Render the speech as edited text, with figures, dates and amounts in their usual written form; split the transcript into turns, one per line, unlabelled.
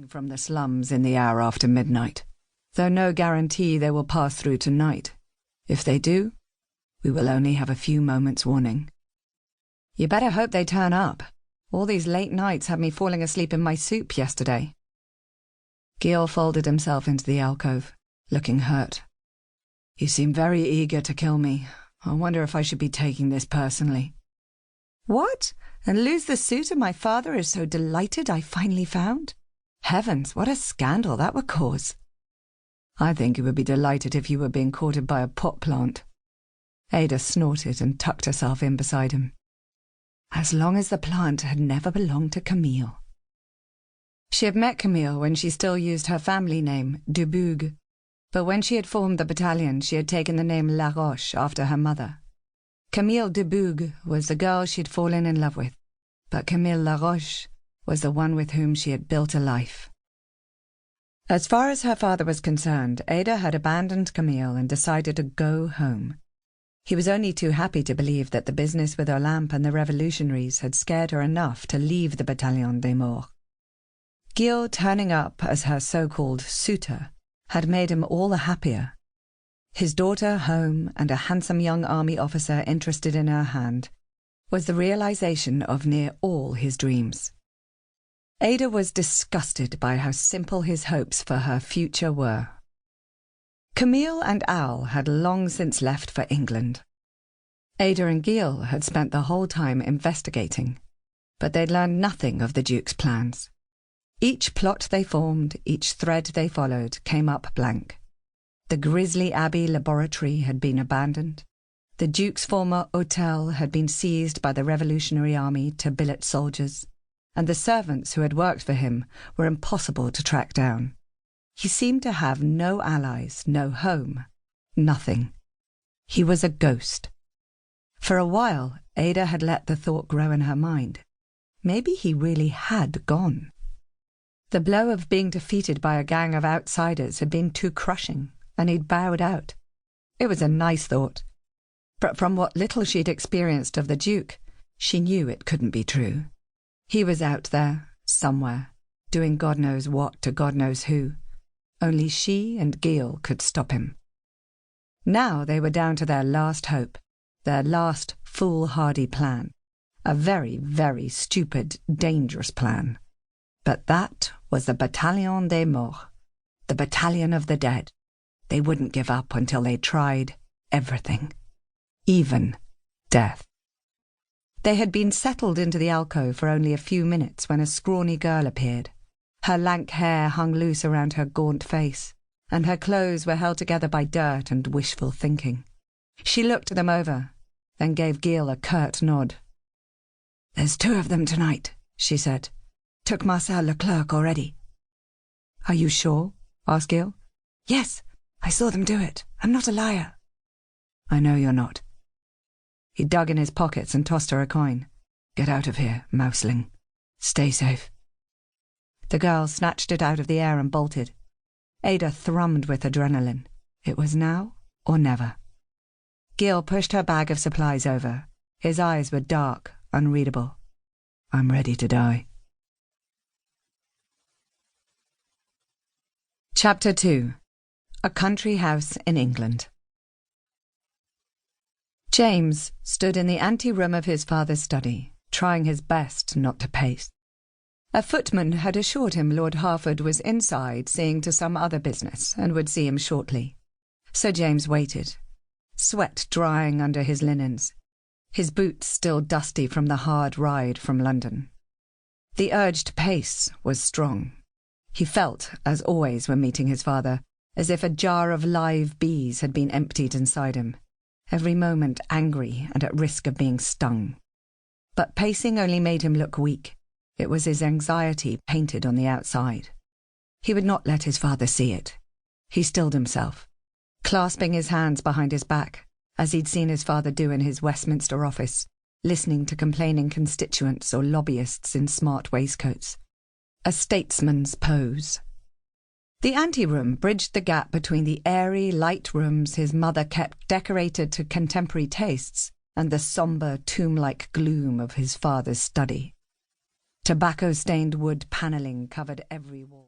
from the slums in the hour after midnight, though no guarantee they will pass through tonight. If they do, we will only have a few moments' warning. You better hope they turn up. All these late nights had me falling asleep in my soup yesterday. Gil folded himself into the alcove, looking hurt. You seem very eager to kill me. I wonder if I should be taking this personally. What? And lose the suitor my father is so delighted I finally found? Heavens, what a scandal that would cause. I think he would be delighted if you were being courted by a pot plant. Ada snorted and tucked herself in beside him. As long as the plant had never belonged to Camille. She had met Camille when she still used her family name, Dubourg, but when she had formed the battalion she had taken the name Laroche after her mother. Camille Dubourg was the girl she had fallen in love with, but Camille Laroche was the one with whom she had built a life. As far as her father was concerned, Ada had abandoned Camille and decided to go home. He was only too happy to believe that the business with Olympe and the revolutionaries had scared her enough to leave the Battalion des Morts. Gil turning up as her so-called suitor had made him all the happier. His daughter home and a handsome young army officer interested in her hand was the realization of near all his dreams. Ada was disgusted by how simple his hopes for her future were. Camille and Al had long since left for England. Ada and Gil had spent the whole time investigating, but they'd learned nothing of the Duke's plans. Each plot they formed, each thread they followed, came up blank. The grisly Abbey laboratory had been abandoned. The Duke's former hotel had been seized by the Revolutionary Army to billet soldiers, and the servants who had worked for him were impossible to track down. He seemed to have no allies, no home, nothing. He was a ghost. For a while, Ada had let the thought grow in her mind. Maybe he really had gone. The blow of being defeated by a gang of outsiders had been too crushing, and he'd bowed out. It was a nice thought. But from what little she'd experienced of the Duke, she knew it couldn't be true. He was out there, somewhere, doing God knows what to God knows who. Only she and Gil could stop him. Now they were down to their last hope, their last foolhardy plan. A very, very stupid, dangerous plan. But that was the Battalion des Morts, the Battalion of the Dead. They wouldn't give up until they'd tried everything, even death. They had been settled into the alcove for only a few minutes when a scrawny girl appeared. Her lank hair hung loose around her gaunt face, and her clothes were held together by dirt and wishful thinking. She looked them over, then gave Gil a curt nod. "There's 2 of them tonight," she said. "Took Marcel Leclerc already." "Are you sure?" asked Gil. "Yes, I saw them do it. I'm not a liar." "I know you're not." He dug in his pockets and tossed her a coin. "Get out of here, mouseling. Stay safe." The girl snatched it out of the air and bolted. Ada thrummed with adrenaline. It was now or never. Gil pushed her bag of supplies over. His eyes were dark, unreadable. "I'm ready to die." Chapter 2. A Country House in England. James stood in the ante-room of his father's study, trying his best not to pace. A footman had assured him Lord Harford was inside seeing to some other business and would see him shortly. So James waited, sweat drying under his linens, his boots still dusty from the hard ride from London. The urged pace was strong. He felt, as always when meeting his father, as if a jar of live bees had been emptied inside him, every moment angry and at risk of being stung. But pacing only made him look weak. It was his anxiety painted on the outside. He would not let his father see it. He stilled himself, clasping his hands behind his back, as he'd seen his father do in his Westminster office, listening to complaining constituents or lobbyists in smart waistcoats. A statesman's pose. The anteroom bridged the gap between the airy, light rooms his mother kept decorated to contemporary tastes and the sombre, tomb-like gloom of his father's study. Tobacco-stained wood panelling covered every wall.